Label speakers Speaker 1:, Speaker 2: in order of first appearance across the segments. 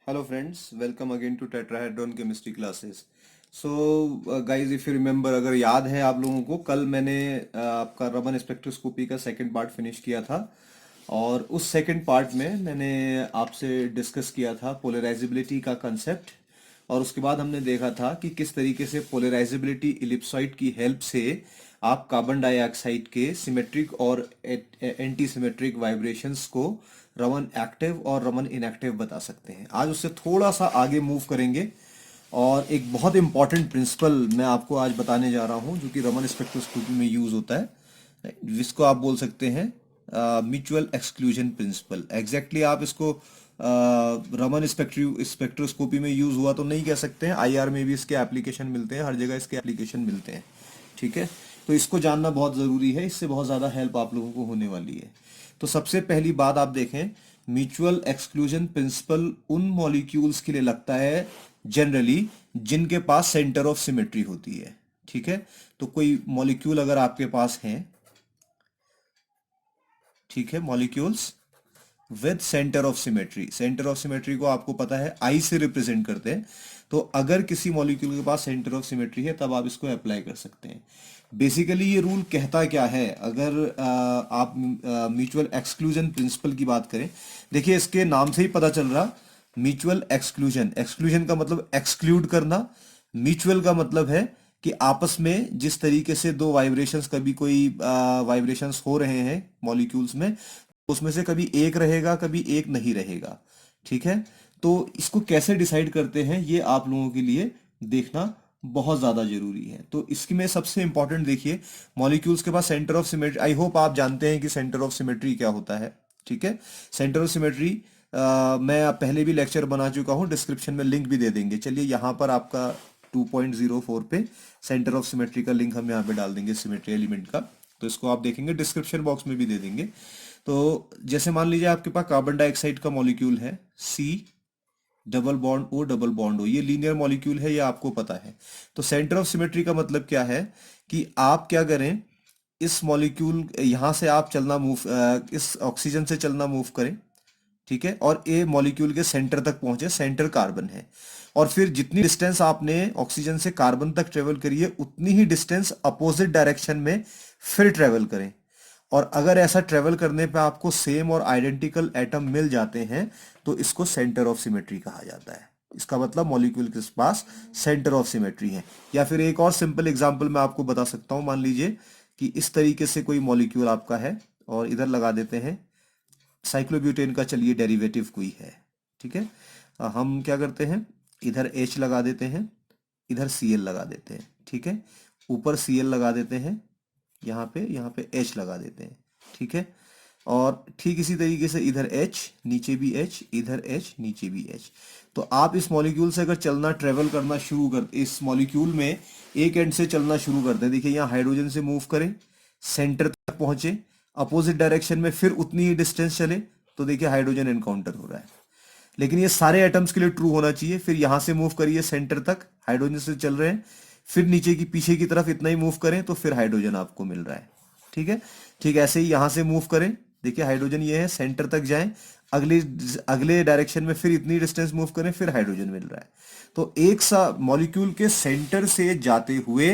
Speaker 1: Hello friends, welcome again to Tetrahedron Chemistry classes. So guys, if you remember, अगर याद है आप लोगों को, कल मैंने आपका रमन स्पेक्ट्रोस्कोपी का सेकंड पार्ट फिनिश किया था। और उस सेकंड पार्ट में मैंने आपसे डिस्कस किया था पोलराइजेबिलिटी का कंसेप्ट। और उसके बाद हमने देखा था कि किस तरीके से पोलराइजेबिलिटी इलिप्सॉइड की हेल्प से आप कार्बन डाइऑक्साइड के सिमेट्रिक और एंटी सिमेट्रिक वाइब्रेशंस को रमन एक्टिव और रमन इनएक्टिव बता सकते हैं। आज उससे थोड़ा सा आगे मूव करेंगे और एक बहुत इंपॉर्टेंट प्रिंसिपल मैं आपको आज बताने जा रहा हूं जो कि रमन स्पेक्ट्रोस्कोपी में यूज होता है, जिसको आप बोल सकते हैं म्यूचुअल एक्सक्लूजन प्रिंसिपल। एग्जैक्टली आप इसको रमन स्पेक्ट्रोस्कोपी में यूज हुआ तो नहीं कह सकते हैं, आईआर में भी इसके एप्लीकेशन मिलते हैं, हर जगह इसके एप्लीकेशन मिलते हैं। ठीक है, तो इसको जानना बहुत ज़रूरी है, इससे बहुत ज़्यादा हेल्प आप लोगों को होने वाली है। तो सबसे पहली बात आप देखें, म्यूचुअल एक्सक्लूजन प्रिंसिपल उन मॉलिक्यूल्स के लिए लगता है जनरली जिनके पास सेंटर ऑफ सिमेट्री होती है। ठीक है, तो कोई मॉलिक्यूल अगर आपके पास है, ठीक है, molecules with centre of symmetry, centre of symmetry को आपको पता है आई से रिप्रेजेंट करते हैं। तो अगर किसी मॉलिक्यूल के पास सेंटर ऑफ सिमेट्री है तब आप इसको अप्लाई कर सकते हैं। बेसिकली ये रूल कहता क्या है, अगर आप म्यूचुअल एक्सक्लूजन प्रिंसिपल की बात करें, देखिए इसके नाम से ही पता चल रहा, म्यूचुअल एक्सक्लूजन, एक्सक्लूजन का मतलब एक्सक्लूड करना, म्यूचुअल का मतलब है कि आपस में जिस तरीके से दो वाइब्रेशंस, कभी कोई वाइब्रेशंस हो रहे हैं मॉलिक्यूल्स में, उसमें से कभी एक रहेगा कभी एक नहीं रहेगा। ठीक है, तो इसको कैसे डिसाइड करते हैं ये आप लोगों के लिए देखना बहुत ज्यादा जरूरी है। तो इसमें सबसे इंपॉर्टेंट देखिए, मॉलिक्यूल्स के पास centre of symmetry, I hope आप जानते हैं कि सेंटर ऑफ सिमेट्री क्या होता है। ठीक है, सेंटर ऑफ सिमेट्री मैं पहले भी लेक्चर बना चुका हूं, डिस्क्रिप्शन में लिंक भी दे देंगे। चलिए यहाँ पर आपका 2.04 पे सेंटर ऑफ सिमेट्री का लिंक हम यहाँ पे डाल देंगे, सिमेट्री एलिमेंट का। तो इसको आप देखेंगे, डिस्क्रिप्शन बॉक्स में भी दे देंगे। तो जैसे मान लीजिए आपके पास कार्बन डाइऑक्साइड का मॉलिक्यूल है, C double bond O double bond O, ये लीनियर मॉलिक्यूल है, ये आपको पता है। तो सेंटर ऑफ सिमेट्री का मतलब क्या है कि आप क्या करें, इस मॉलिक्यूल यहां से आप चलना मूव, इस ऑक्सीजन से चलना मूव करें, ठीक है, और ए मॉलिक्यूल के सेंटर तक पहुंचे, सेंटर कार्बन है। और फिर जितनी डिस्टेंस आपने ऑक्सीजन से कार्बन तक ट्रेवल करी है उतनी ही डिस्टेंस अपोजिट डायरेक्शन में फिर ट्रेवल करें। और अगर ऐसा ट्रेवल करने पे आपको सेम और आइडेंटिकल एटम मिल जाते हैं तो इसको सेंटर ऑफ सिमेट्री कहा जाता है। इसका मतलब मॉलिक्यूल के पास सेंटर ऑफ सिमेट्री है। या फिर एक और सिंपल एग्जांपल मैं आपको बता सकता हूं, मान लीजिए कि इस तरीके से कोई मॉलिक्यूल आपका है और इधर लगा देते हैं साइक्लोब्यूटेन का, चलिए डेरिवेटिव कोई है। ठीक है, हम क्या करते हैं, इधर H लगा देते हैं, इधर Cl लगा देते हैं। ठीक है, ऊपर Cl लगा देते हैं, यहाँ पे H लगा देते हैं। ठीक है, और ठीक इसी तरीके से इधर H, नीचे भी H, इधर H, नीचे भी H। तो आप इस मॉलिक्यूल से अगर चलना, ट्रेवल करना शुरू कर, इस मॉलिक्यूल में एक एंड से चलना शुरू करते हैं, देखिए यहाँ हाइड्रोजन से मूव करें, सेंटर तक पहुंचे, अपोजिट डायरेक्शन में फिर उतनी ही डिस्टेंस चले, तो देखिए हाइड्रोजन एनकाउंटर हो रहा है। लेकिन ये सारे एटम्स के लिए ट्रू होना चाहिए। फिर यहां से मूव करिए सेंटर तक, हाइड्रोजन से चल रहे हैं, फिर नीचे की पीछे की तरफ इतना ही मूव करें तो फिर हाइड्रोजन आपको मिल रहा है। ठीक है, ठीक ऐसे ही यहां से मूव करें, देखिए हाइड्रोजन ये है, सेंटर तक जाएं, अगले अगले डायरेक्शन में फिर इतनी डिस्टेंस मूव करें, फिर हाइड्रोजन मिल रहा है। तो एक सा मॉलिक्यूल के सेंटर से जाते हुए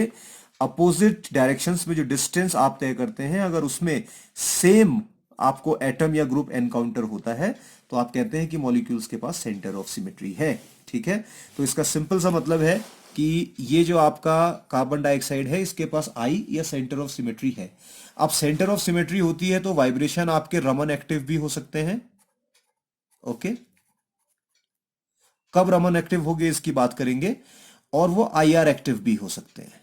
Speaker 1: अपोजिट डायरेक्शंस में जो डिस्टेंस आप तय करते हैं, अगर उसमें सेम आपको एटम या ग्रुप एनकाउंटर होता है तो आप कहते हैं कि मॉलिक्यूल्स के पास सेंटर ऑफ सिमेट्री है। ठीक है, तो इसका सिंपल सा मतलब है कि ये जो आपका कार्बन डाइऑक्साइड है इसके पास आई या सेंटर ऑफ सिमेट्री है। अब सेंटर ऑफ सिमेट्री होती है तो वाइब्रेशन आपके रमन एक्टिव भी हो सकते हैं। ओके, कब रमन एक्टिव होंगे इसकी बात करेंगे, और वो आईआर एक्टिव भी हो सकते हैं।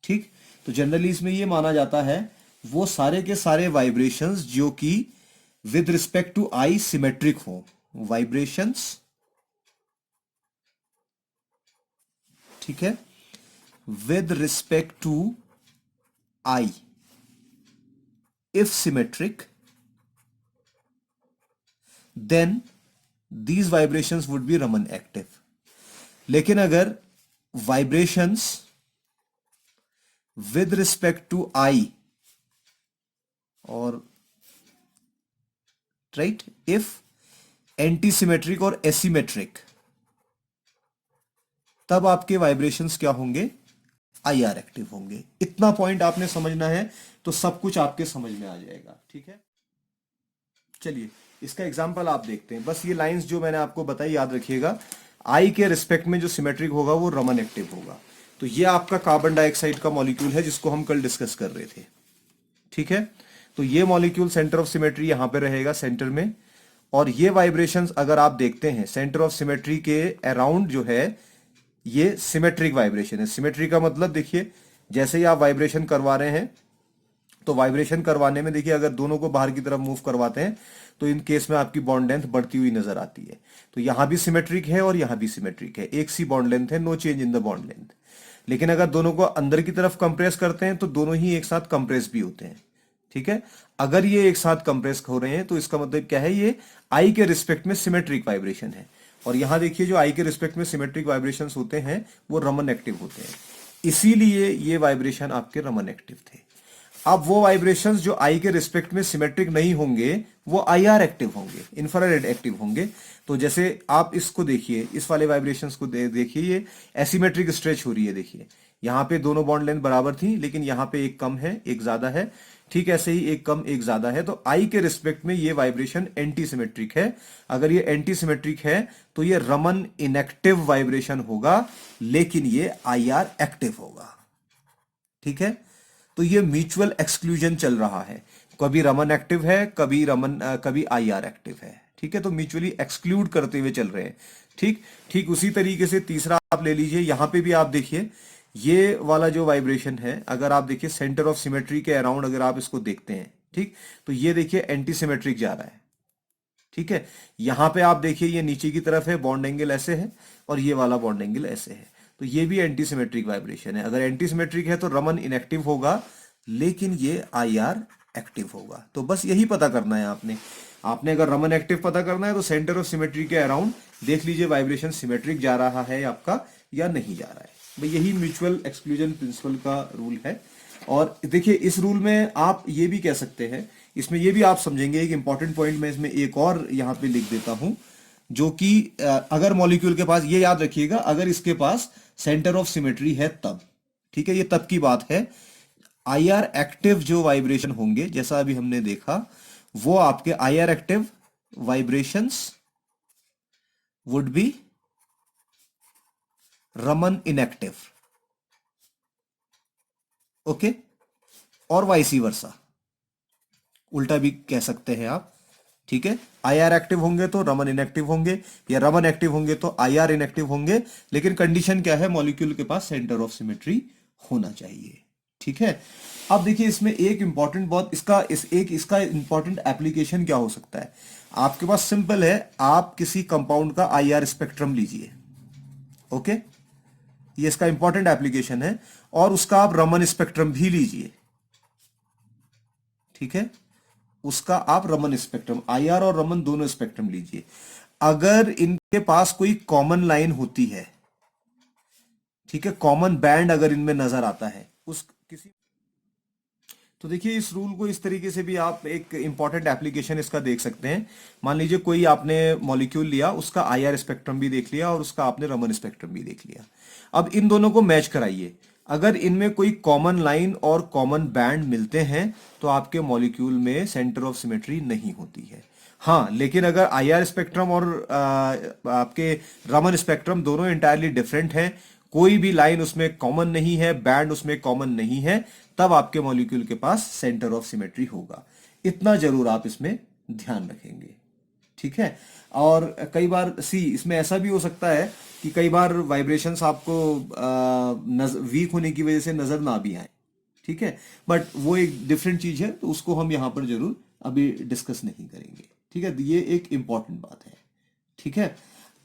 Speaker 1: ठीक, तो जनरली इसमें ये माना जाता है वो सारे के सारे वाइब्रेशंस जो कि with respect to I symmetric हो, वाइब्रेशंस, ठीक है, with respect to I if symmetric, then these vibrations would be Raman active. लेकिन अगर vibrations with respect to I, और राइट, इफ एंटी सिमेट्रिक और एसिमेट्रिक, तब आपके वाइब्रेशंस क्या होंगे, आईआर एक्टिव होंगे। इतना पॉइंट आपने समझना है तो सब कुछ आपके समझ में आ जाएगा। ठीक है, चलिए इसका एग्जांपल आप देखते हैं। बस ये लाइंस जो मैंने आपको बताई याद रखिएगा। आई के रिस्पेक्ट में जो सिमेट्रिक होगा वो रमन एक्टिव होगा। तो ये आपका कार्बन डाइऑक्साइड का मॉलिक्यूल है जिसको हम कल डिस्कस कर रहे थे। ठीक है, तो ये मॉलिक्यूल सेंटर ऑफ सिमेट्री यहां पे रहेगा सेंटर में, और ये वाइब्रेशंस अगर आप देखते हैं सेंटर ऑफ सिमेट्री के अराउंड जो है ये सिमेट्रिक वाइब्रेशन है। सिमेट्री का मतलब देखिए, जैसे ही आप वाइब्रेशन करवा रहे हैं तो वाइब्रेशन करवाने में देखिए अगर दोनों को बाहर की तरफ मूव करवाते हैं तो इन केस में आपकी बॉन्ड लेंथ बढ़ती हुई नजर आती है। तो यहां भी सिमेट्रिक है और यहां भी सिमेट्रिक है, एक सी बॉन्ड लेंथ है, no change in the bond length. लेकिन अगर दोनों को अंदर की तरफ कंप्रेस करते हैं तो दोनों ही एक साथ कंप्रेस भी होते हैं। ठीक है, अगर ये एक साथ कंप्रेस हो रहे हैं तो इसका मतलब क्या है, ये आई के रिस्पेक्ट में सिमेट्रिक वाइब्रेशन है। और यहां देखिए जो आई के रिस्पेक्ट में सिमेट्रिक वाइब्रेशन होते हैं वो रमन एक्टिव होते हैं, इसीलिए ये वाइब्रेशन आपके रमन एक्टिव थे। अब वो वाइब्रेशंस जो आई के रिस्पेक्ट में सिमेट्रिक नहीं होंगे वो आईआर एक्टिव होंगे, इंफ्रारेड एक्टिव होंगे। तो जैसे आप इसको देखिए, इस वाले वाइब्रेशंस को देखिए, ये एसिमेट्रिक स्ट्रेच हो रही है। देखिए यहां पे दोनों बॉन्ड लेंथ बराबर थी लेकिन यहां पे एक कम है एक ज्यादा है। ठीक ऐसे ही एक कम एक ज्यादा है, तो आई के रिस्पेक्ट में ये वाइब्रेशन एंटी सिमेट्रिक है। अगर ये एंटी सिमेट्रिक है तो ये रमन इनएक्टिव वाइब्रेशन होगा, लेकिन ये आईआर एक्टिव होगा। ठीक है, तो ये म्यूचुअल एक्सक्लूजन चल रहा है, कभी रमन एक्टिव है कभी आईआर एक्टिव है। ठीक है, तो म्यूचुअली एक्सक्लूड करते हुए चल रहे हैं। ठीक ठीक उसी तरीके से तीसरा आप ले लीजिए, यहां पे भी आप देखिए ये वाला जो वाइब्रेशन है, अगर आप देखिए सेंटर ऑफ सिमेट्री के अराउंड अगर आप इसको देखते हैं, ठीक, तो ये देखिए एंटी सिमेट्रिक जा रहा है। ठीक है, यहां पे आप देखिए ये नीचे की तरफ है, बॉन्ड एंगल ऐसे है और ये वाला बॉन्ड एंगल ऐसे है, तो ये भी एंटी सिमेट्रिक वाइब्रेशन है। अगर एंटी सिमेट्रिक है तो रमन इनएक्टिव होगा लेकिन ये आईआर एक्टिव होगा। तो बस यही पता करना है आपने। आपने अगर रमन एक्टिव पता करना है तो सेंटर ऑफ सिमेट्री के अराउंड देख लीजिए वाइब्रेशन सिमेट्रिक जा रहा है आपका या नहीं जा रहा है। भाई यही म्यूचुअल एक्सक्लूजन प्रिंसिपल का रूल है। और देखिए इस रूल में आप ये भी कह सकते हैं, इसमें ये भी आप समझेंगे, एक इंपॉर्टेंट पॉइंट मैं इसमें एक और यहां पे लिख देता हूं, जो कि अगर मॉलिक्यूल के पास, ये याद रखिएगा, अगर इसके पास सेंटर ऑफ सिमेट्री है तब, ठीक है, ये तब की बात है। आईआर एक्टिव जो वाइब्रेशन होंगे जैसा अभी हमने देखा, वो आपके IR active vibrations would be Raman inactive. Okay, और वाइसी वर्सा, उल्टा भी कह सकते हैं आप। ठीक है, आईआर एक्टिव होंगे तो रमन इनएक्टिव होंगे, या रमन एक्टिव होंगे तो आईआर इनएक्टिव होंगे, लेकिन कंडीशन क्या है, मॉलिक्यूल के पास सेंटर ऑफ सिमेट्री होना चाहिए। ठीक है, अब देखिए इसमें एक इंपॉर्टेंट बहुत इसका इंपॉर्टेंट एप्लीकेशन क्या हो सकता है। आपके पास सिंपल है, आप किसी कंपाउंड का आईआर स्पेक्ट्रम लीजिए। ओके, ये इसका इंपॉर्टेंट एप्लीकेशन है, और उसका आप रमन स्पेक्ट्रम भी लीजिए। ठीक है, उसका आप रमन स्पेक्ट्रम, आईआर और रमन दोनों स्पेक्ट्रम लीजिए। अगर इनके पास कोई कॉमन लाइन होती है, ठीक है, कॉमन बैंड अगर इनमें नजर आता है उस किसी, तो देखिए इस रूल को इस तरीके से भी आप एक इंपॉर्टेंट एप्लीकेशन इसका देख सकते हैं। मान लीजिए कोई आपने मॉलिक्यूल लिया, उसका आईआर स्पेक्ट्रम भी देख लिया और उसका आपने रमन स्पेक्ट्रम भी देख लिया। अब इन दोनों को मैच कराइए, अगर इनमें कोई कॉमन लाइन और कॉमन बैंड मिलते हैं तो आपके मॉलिक्यूल में सेंटर ऑफ सिमेट्री नहीं होती है। हाँ, लेकिन अगर आईआर स्पेक्ट्रम और आपके रमन स्पेक्ट्रम दोनों इंटायरली डिफरेंट हैं, कोई भी लाइन उसमें कॉमन नहीं है, बैंड उसमें कॉमन नहीं है, तब आपके मॉलिक्यूल के पास सेंटर ऑफ सिमेट्री होगा। इतना जरूर आप इसमें ध्यान रखेंगे। ठीक है, और कई बार इसमें ऐसा भी हो सकता है कि कई बार वाइब्रेशंस आपको वीक होने की वजह से नजर ना भी आए। ठीक है, बट वो एक डिफरेंट चीज है, तो उसको हम यहां पर जरूर अभी डिस्कस नहीं करेंगे। ठीक है, ये एक इंपॉर्टेंट बात है। ठीक है,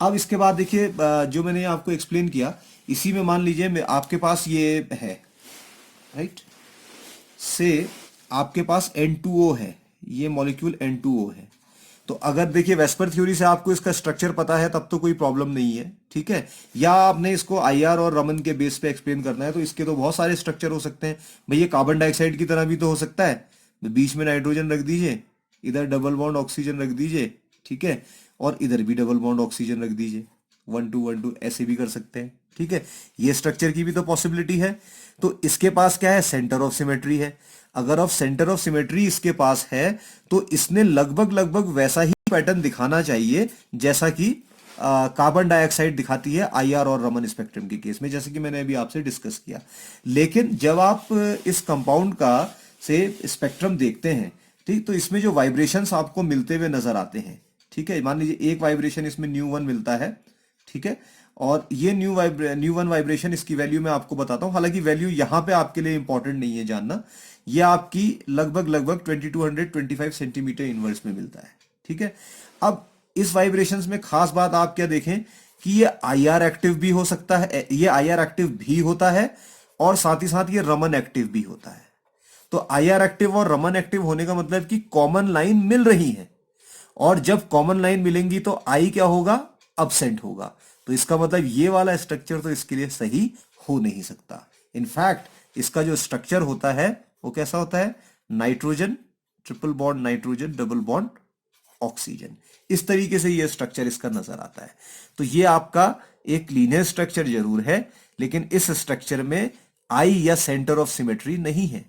Speaker 1: अब इसके बाद देखिए जो मैंने आपको एक्सप्लेन किया, इसी में मान लीजिए आपके पास ये है, राइट, से आपके पास N2O है, ये मॉलिक्यूल N2O है। तो अगर देखिए वेस्पर थ्योरी से आपको इसका स्ट्रक्चर पता है तब तो कोई प्रॉब्लम नहीं है। ठीक है, या आपने इसको आईआर और रमन के बेस पे एक्सप्लेन करना है तो इसके तो बहुत सारे स्ट्रक्चर हो सकते हैं। भाई ये कार्बन डाइऑक्साइड की तरह भी तो हो सकता है, बीच में नाइट्रोजन रख दीजिए, इधर डबल बॉन्ड ऑक्सीजन रख दीजिए, ठीक है, और इधर भी डबल बॉन्ड ऑक्सीजन रख दीजिए, 1 2 1 2 ऐसे भी कर सकते हैं। ठीक है, ये स्ट्रक्चर की भी तो पॉसिबिलिटी है। तो इसके पास क्या है, सेंटर ऑफ सिमेट्री है। अगर ऑफ सेंटर ऑफ सिमेट्री इसके पास है तो इसने लगभग लगभग वैसा ही पैटर्न दिखाना चाहिए जैसा कि कार्बन डाइऑक्साइड दिखाती है आईआर और रमन स्पेक्ट्रम के केस में, जैसे कि मैंने अभी आपसे डिस्कस किया। लेकिन जब आप इस कंपाउंड का से स्पेक्ट्रम देखते हैं, ठीक, तो इसमें जो वाइब्रेशंस आपको मिलते हुए नजर आते हैं, ठीक है, मान लीजिए एक वाइब्रेशन इसमें न्यू 1 मिलता है, ठीक है, और ये न्यू 1 वाइब्रेशन, इसकी वैल्यू मैं आपको बताता हूं, हालांकि वैल्यू यहां पे आपके लिए इंपॉर्टेंट नहीं है जानना। ये आपकी लगभग लगभग 2225 सेंटीमीटर इनवर्स में मिलता है। ठीक है, अब इस वाइब्रेशंस में खास बात आप क्या देखें कि ये आईआर एक्टिव भी हो सकता है, ये आईआर एक्टिव भी होता है, और साथ ही साथ ये रमन एक्टिव भी होता है। तो आईआर एक्टिव और रमन एक्टिव होने का मतलब कि कॉमन लाइन मिल रही है, और जब कॉमन लाइन मिलेंगी तो आई क्या होगा, अब्सेंट होगा। तो इसका मतलब ये वाला स्ट्रक्चर तो इसके लिए सही हो नहीं सकता। इनफैक्ट इसका जो स्ट्रक्चर होता है वो कैसा होता है, nitrogen, triple bond nitrogen, double bond oxygen, इस तरीके से ये स्ट्रक्चर इसका नजर आता है। तो ये आपका एक लीनियर स्ट्रक्चर जरूर है, लेकिन इस स्ट्रक्चर में आई या सेंटर ऑफ सिमेट्री नहीं है,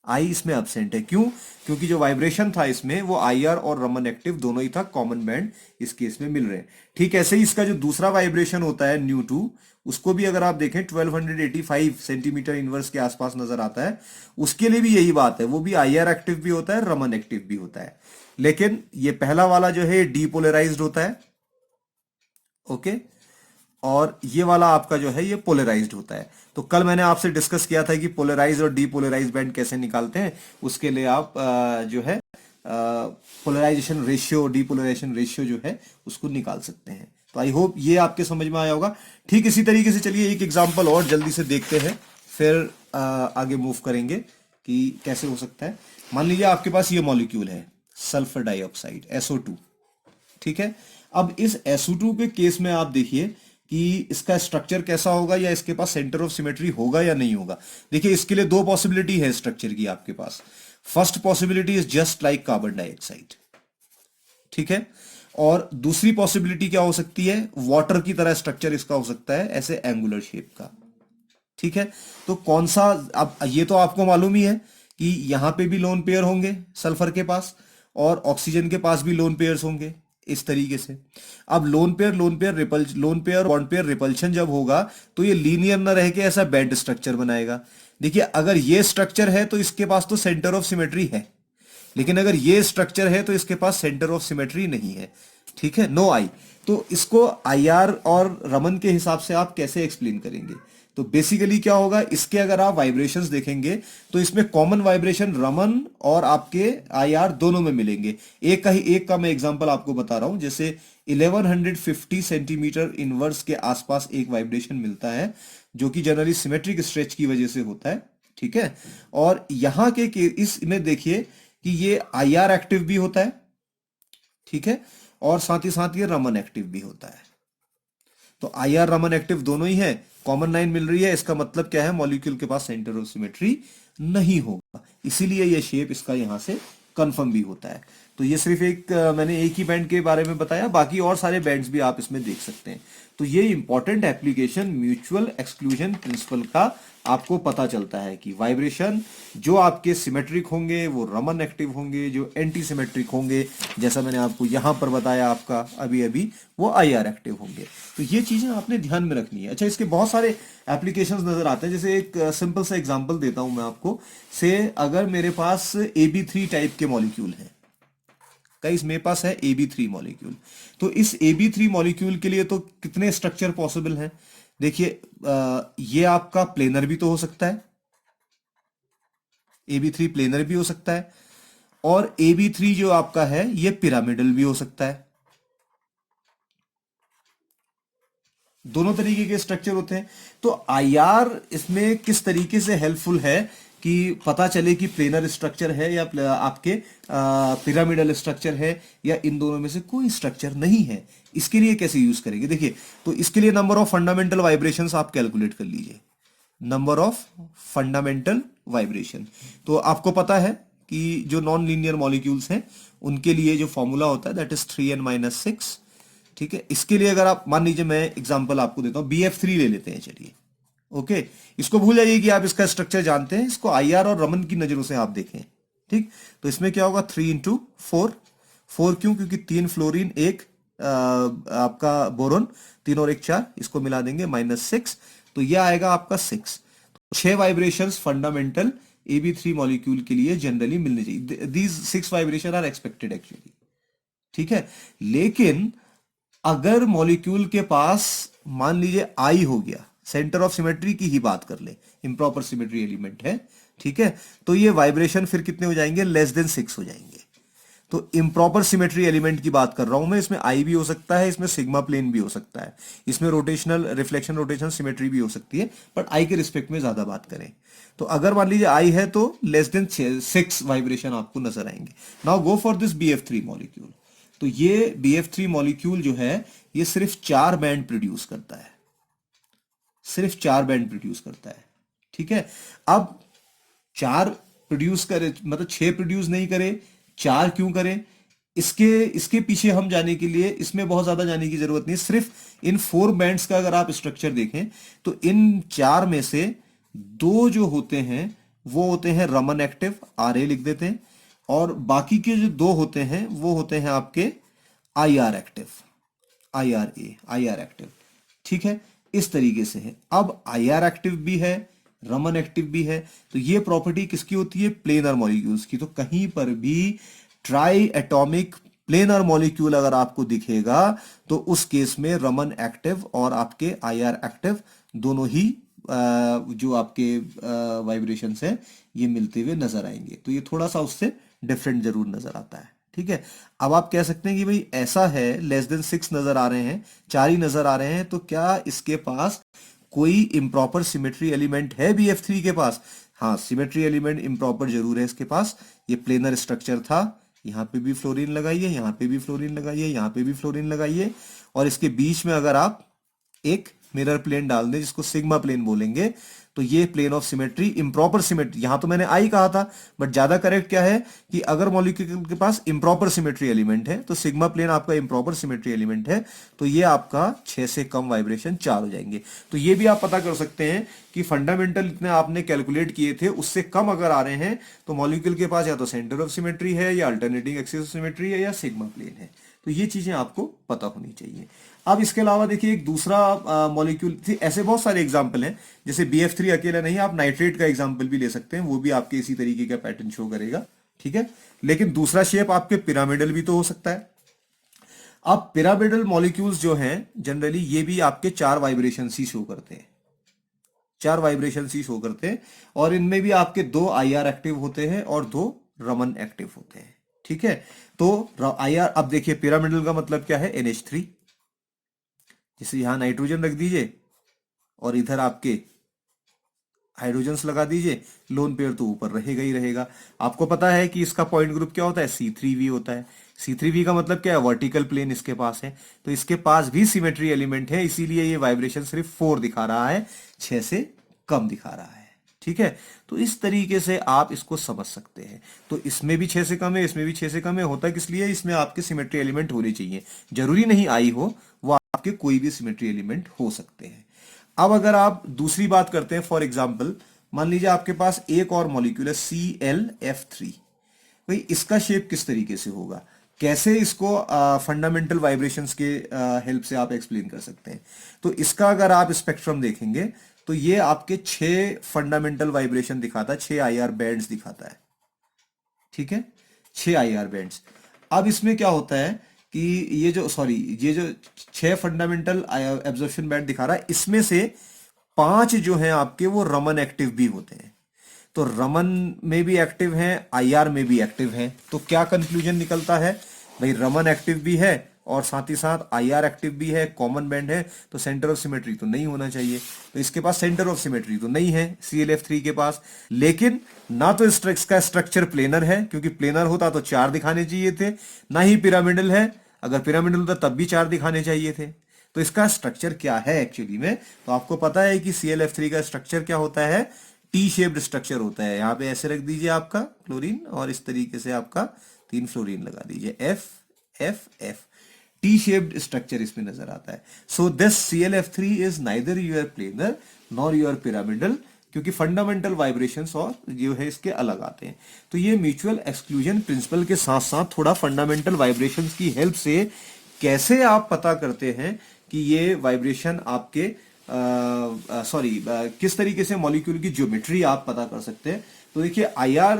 Speaker 1: आई इसमें एब्सेंट है। क्यों? क्योंकि जो वाइब्रेशन था इसमें वो आईआर और रमन एक्टिव दोनों ही था, कॉमन बैंड इस केस में मिल रहे हैं। ठीक ऐसे ही इसका जो दूसरा वाइब्रेशन होता है न्यू 2, उसको भी अगर आप देखें 1285 सेंटीमीटर इनवर्स के आसपास नजर आता है, उसके लिए भी यही बात है, वो भी आईआर एक्टिव भी होता है, रमन एक्टिव भी होता है। लेकिन ये पहला वाला जो है डीपोलराइज्ड होता है, ओके, और ये वाला आपका जो है ये पोलराइज्ड होता है। तो कल मैंने आपसे डिस्कस किया था कि पोलराइज और डीपोलराइज बैंड कैसे निकालते हैं, उसके लिए आप जो है पोलराइजेशन रेशियो, डीपोलराइजेशन रेशियो जो है उसको निकाल सकते हैं। तो आई होप ये आपके समझ में आया होगा। ठीक इसी तरीके से चलिए एक एग्जांपल और जल्दी से देखते हैं, फिर आगे मूव करेंगे कि कैसे हो सकता है। मान लीजिए आपके पास ये मॉलिक्यूल है सल्फर डाइऑक्साइड SO2, ठीक है। अब इस SO2 के केस में आप देखिए कि इसका स्ट्रक्चर कैसा होगा, या इसके पास सेंटर ऑफ सिमेट्री होगा या नहीं होगा। देखिए इसके लिए दो पॉसिबिलिटी है स्ट्रक्चर की आपके पास। First possibility is just like carbon dioxide, ठीक है, और दूसरी पॉसिबिलिटी क्या हो सकती है, वाटर की तरह स्ट्रक्चर इसका हो सकता है, ऐसे एंगुलर शेप का। ठीक है, तो कौन सा, अब ये तो आपको मालूम ही है कि यहां पे भी लोन पेयर होंगे सल्फर के पास, और ऑक्सीजन के पास भी लोन पेयर्स होंगे इस तरीके से। अब lone pair bond pair repulsion जब होगा तो ये लीनियर ना रह के ऐसा बैंड स्ट्रक्चर बनाएगा। देखिए अगर ये स्ट्रक्चर है तो इसके पास तो सेंटर ऑफ सिमेट्री है, लेकिन अगर ये स्ट्रक्चर है तो इसके पास सेंटर ऑफ सिमेट्री नहीं है। ठीक है, नो आई। तो इसको आईआर और रमन के हिसाब से आप कैसे एक्सप्लेन करेंगे? तो बेसिकली क्या होगा, इसके अगर आप वाइब्रेशंस देखेंगे तो इसमें कॉमन वाइब्रेशन रमन और आपके आईआर दोनों में मिलेंगे। एक का मैं एग्जांपल आपको बता रहा हूं, जैसे 1150 सेंटीमीटर इनवर्स के आसपास एक वाइब्रेशन मिलता है जो कि जनरली सिमेट्रिक स्ट्रेच की वजह से होता है। ठीक है, और यहां के इसमें देखिए कि ये आईआर एक्टिव भी होता है, ठीक है, और साथ ही साथ ये रमन एक्टिव भी होता है। तो आईआर रमन एक्टिव दोनों ही है, कॉमन लाइन मिल रही है, इसका मतलब क्या है, मॉलिक्यूल के पास सेंटर ऑफ सिमेट्री नहीं होगा, इसीलिए ये शेप इसका यहां से कंफर्म भी होता है। तो ये सिर्फ मैंने एक ही बैंड के बारे में बताया, बाकी और सारे बैंड्स भी आप इसमें देख सकते हैं। तो ये important application mutual exclusion principle का आपको पता चलता है कि वाइब्रेशन जो आपके सिमेट्रिक होंगे वो रमन एक्टिव होंगे, जो एंटी सिमेट्रिक होंगे जैसा मैंने आपको यहां पर बताया आपका अभी अभी, वो आईआर एक्टिव होंगे। तो ये चीजें आपने ध्यान में रखनी है। अच्छा, इसके बहुत सारे एप्लीकेशंस नजर आते हैं, जैसे एक सिंपल सा एग्जांपल देता हूं मैं आपको। से अगर मेरे पास AB3 टाइप के मॉलिक्यूल है, गाइस मेरे पास है AB3 मॉलिक्यूल, तो इस AB3 मॉलिक्यूल के लिए तो कितने स्ट्रक्चर पॉसिबल हैं? देखिए ये आपका प्लेनर भी तो हो सकता है, AB3 प्लेनर भी हो सकता है, और AB3 जो आपका है ये पिरामिडल भी हो सकता है। दोनों तरीके के स्ट्रक्चर होते हैं। तो आईआर इसमें किस तरीके से हेल्पफुल है कि पता चले कि प्लेनर स्ट्रक्चर है या आपके पिरामिडल स्ट्रक्चर है, या इन दोनों में से कोई स्ट्रक्चर नहीं है। इसके लिए कैसे यूज करेंगे? देखिए, तो इसके लिए नंबर ऑफ फंडामेंटल वाइब्रेशंस आप कैलकुलेट कर लीजिए। नंबर ऑफ फंडामेंटल वाइब्रेशन, तो आपको पता है कि जो नॉन लीनियर मॉलिक्यूल्स हैं उनके लिए जो फॉर्मूला होता है दैट इज 3n-6। ठीक है, इसके लिए अगर आप मान लीजिए, मैं एग्जांपल आपको देता हूं, BF3 ले लेते हैं, चलिए। ओके, इसको भूल जाइए कि आप इसका स्ट्रक्चर जानते हैं, इसको IR और रमन की नजरों से आप देखें। ठीक, तो इसमें क्या होगा, 3 × 4। 4 क्यों, क्योंकि 3 फ्लोरीन, एक आपका बोरोन, 3 और 1 4, इसको मिला देंगे -6, तो यह आएगा आपका 6। 6 वाइब्रेशंस फंडामेंटल AB3 मॉलिक्यूल के लिए जनरली मिलने चाहिए। These 6 vibration are expected actually. ठीक है, लेकिन अगर मॉलिक्यूल के पास मान लीजिए आई हो गया, सेंटर ऑफ सिमेट्री की ही बात कर ले, इम्प्रॉपर सिमेट्री एलिमेंट है, ठीक है, तो ये वाइब्रेशन फिर कितने हो जाएंगे, <6 हो जाएंगे। तो इम्प्रॉपर सिमेट्री एलिमेंट की बात कर रहा हूं मैं, इसमें आई भी हो सकता है, इसमें सिग्मा प्लेन भी हो सकता है, इसमें रोटेशनल रिफ्लेक्शन रोटेशन सिमेट्री भी हो सकती है, बट आई के रिस्पेक्ट में ज्यादा बात करें तो अगर मान लीजिए आई है तो <6 वाइब्रेशन आपको नजर आएंगे। Now go for this BF3 molecule. तो ये BF3 मॉलिक्यूल जो है ये सिर्फ 4 बैंड प्रोड्यूस करता है, सिर्फ 4 बैंड प्रोड्यूस करता है। ठीक है, अब 4 प्रोड्यूस करे मतलब 6 प्रोड्यूस नहीं करे, 4 क्यों करे, इसके पीछे हम जाने के लिए इसमें बहुत ज्यादा जाने की जरूरत नहीं, सिर्फ इन 4 बैंड्स का अगर आप स्ट्रक्चर देखें तो इन 4 में से 2 जो होते हैं वो होते हैं रमन एक्टिव, RA लिख देते हैं, और बाकी के जो 2 होते हैं वो होते हैं आपके IR एक्टिव, IR एक्टिव। ठीक है, इस तरीके से है। अब IR एक्टिव भी है, रमन एक्टिव भी है, तो ये प्रॉपर्टी किसकी होती है, प्लेनर मॉलिक्यूल्स की। तो कहीं पर भी ट्राई एटॉमिक प्लेनर मॉलिक्यूल अगर आपको दिखेगा तो उस केस में रमन एक्टिव और आपके IR एक्टिव दोनों ही जो आपके वाइब्रेशंस है ये मिलते हुए नजर आएंगे। तो ये थोड़ा सा उससे डिफरेंट जरूर नजर आता है। ठीक है, अब आप कह सकते हैं कि भाई ऐसा है, <6 नजर आ रहे हैं, 4 ही नजर आ रहे हैं, तो क्या इसके पास कोई इम्प्रॉपर सिमेट्री एलिमेंट है BF3 के पास? हाँ, सिमेट्री एलिमेंट इम्प्रॉपर जरूर है इसके पास। ये प्लेनर स्ट्रक्चर था, यहां पे भी फ्लोरीन लगाइए, यहां पे भी फ्लोरीन लगाइए, यहां पे भी फ्लोरीन लगाइए, और इसके बीच में अगर आप एक मिरर प्लेन डाल दें जिसको सिग्मा प्लेन बोलेंगे, तो ये plane of symmetry, improper symmetry, यहां तो मैंने आई कहा था, बट ज्यादा करेक्ट क्या है कि अगर मॉलिक्यूल के पास इम्प्रॉपर सिमेट्री एलिमेंट है तो सिग्मा प्लेन आपका इम्प्रॉपर सिमेट्री एलिमेंट है, तो ये आपका 6 से कम वाइब्रेशन 4 हो जाएंगे। तो ये भी आप पता कर सकते हैं कि फंडामेंटल इतने आपने कैलकुलेट किए थे उससे कम अगर आ रहे हैं तो मॉलिक्यूल के पास या तो सेंटर ऑफ सिमेट्री है, या अल्टरनेटिंग एक्सिस ऑफ सिमेट्री है, या सिग्मा प्लेन है। तो ये चीजें आपको पता होनी चाहिए। अब इसके अलावा देखिए एक दूसरा मॉलिक्यूल, ऐसे बहुत सारे एग्जाम्पल हैं, जैसे BF3 अकेला नहीं, आप नाइट्रेट का एग्जाम्पल भी ले सकते हैं, वो भी आपके इसी तरीके का पैटर्न शो करेगा। ठीक है, लेकिन दूसरा शेप आपके पिरामिडल भी तो हो सकता है। अब पिरामिडल मॉलिक्यूल्स जो हैं जनरली ये भी आपके 4 वाइब्रेशन ही शो करते हैं, 4 वाइब्रेशन ही शो करते हैं, और इनमें भी आपके 2 IR एक्टिव होते हैं और 2 रमन एक्टिव होते हैं। ठीक है, तो IR, अब देखिए पिरामिडल का मतलब क्या है, NH3, जैसे यहां नाइट्रोजन रख दीजिए और इधर आपके हाइड्रोजन्स लगा दीजिए, लोन पेयर तो ऊपर रहेगा ही रहेगा। आपको पता है कि इसका पॉइंट ग्रुप क्या होता है, C3V होता है। C3V का मतलब क्या है, वर्टिकल प्लेन इसके पास है, तो इसके पास भी सिमेट्री एलिमेंट है, इसीलिए ये वाइब्रेशन सिर्फ 4 दिखा रहा है, 6 से कम दिखा रहा है। ठीक है, तो इस तरीके से आप इसको समझ सकते हैं। तो इसमें भी 6 से कम है, इसमें भी 6 से कम है, होता किस लिए, इसमें आपके सिमेट्री एलिमेंट होने चाहिए, जरूरी नहीं आई हो, वो आपके कोई भी सिमेट्री एलिमेंट हो सकते हैं। अब अगर आप दूसरी बात करते हैं, फॉर एग्जांपल मान लीजिए आपके पास एक और मॉलिक्यूल है ClF3, भाई इसका शेप किस तरीके से होगा, कैसे इसको फंडामेंटल वाइब्रेशंस के हेल्प से आप एक्सप्लेन कर सकते हैं। तो इसका अगर आप स्पेक्ट्रम देखेंगे तो ये आपके 6 फंडामेंटल वाइब्रेशन दिखाता है, 6 IR बैंड्स दिखाता है। ठीक है, 6 IR बैंड्स। अब इसमें क्या होता है कि ये जो 6 फंडामेंटल एब्जॉर्प्शन बैंड दिखा रहा है, इसमें से 5 जो हैं आपके वो रमन एक्टिव भी होते हैं। तो रमन में भी एक्टिव हैं, IR में भी एक्टिव हैं, तो क्या कंक्लूजन निकलता है, भाई रमन एक्टिव भी है और साथ ही साथ IR एक्टिव भी है, कॉमन बैंड है, तो सेंटर ऑफ सिमेट्री तो नहीं होना चाहिए। तो इसके पास सेंटर ऑफ सिमेट्री तो नहीं है ClF3 के पास, लेकिन ना तो इसका स्ट्रक्चर प्लेनर है, क्योंकि प्लेनर होता तो 4 दिखाने चाहिए थे, ना ही पिरामिडल है, अगर पिरामिडल होता तब भी 4 दिखाने चाहिए थे। तो इसका स्ट्रक्चर क्या है एक्चुअली में, तो आपको पता है कि ClF3 का स्ट्रक्चर क्या होता है, टी शेप्ड स्ट्रक्चर होता है। यहाँ पे ऐसे रख दीजिए आपका क्लोरीन और इस तरीके से आपका 3 फ्लोरीन लगा दीजिए, F F F, T shaped structure इसमें नजर आता है। So this ClF3 is neither your planar nor your pyramidal, क्योंकि फंडामेंटल वाइब्रेशंस और जो है इसके अलग आते हैं। तो ये म्यूचुअल एक्सक्लूजन प्रिंसिपल के साथ साथ थोड़ा फंडामेंटल वाइब्रेशंस की हेल्प से कैसे आप पता करते हैं कि ये वाइब्रेशन आपके किस तरीके से मॉलिक्यूल की ज्योमेट्री आप पता कर सकते हैं। तो देखिए IR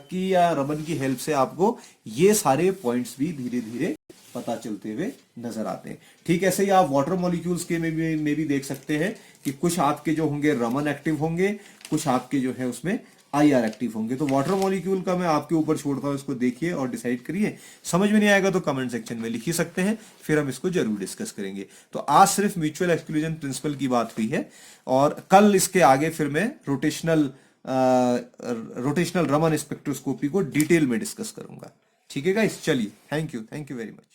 Speaker 1: की या रमन की हेल्प से आपको ये सारे पॉइंट्स भी धीरे धीरे पता चलते हुए नजर आते हैं। ठीक ऐसे ही आप वाटर मॉलिक्यूल्स के में भी देख सकते हैं कि कुछ आपके जो होंगे रमन एक्टिव होंगे, कुछ आपके जो है उसमें IR एक्टिव होंगे। तो वाटर मॉलिक्यूल का मैं आपके ऊपर छोड़ता हूं, इसको देखिए और डिसाइड करिए। समझ में नहीं आएगा तो कमेंट सेक्शन में लिख ही सकते हैं, फिर हम इसको जरूर डिस्कस करेंगे। तो आज सिर्फ म्यूचुअल एक्सक्लूजन प्रिंसिपल की बात हुई है और कल इसके आगे फिर मैं रोटेशनल रमन स्पेक्ट्रोस्कोपी को डिटेल में डिस्कस करूंगा। ठीक है गाइस, चलिए, थैंक यू वेरी मच।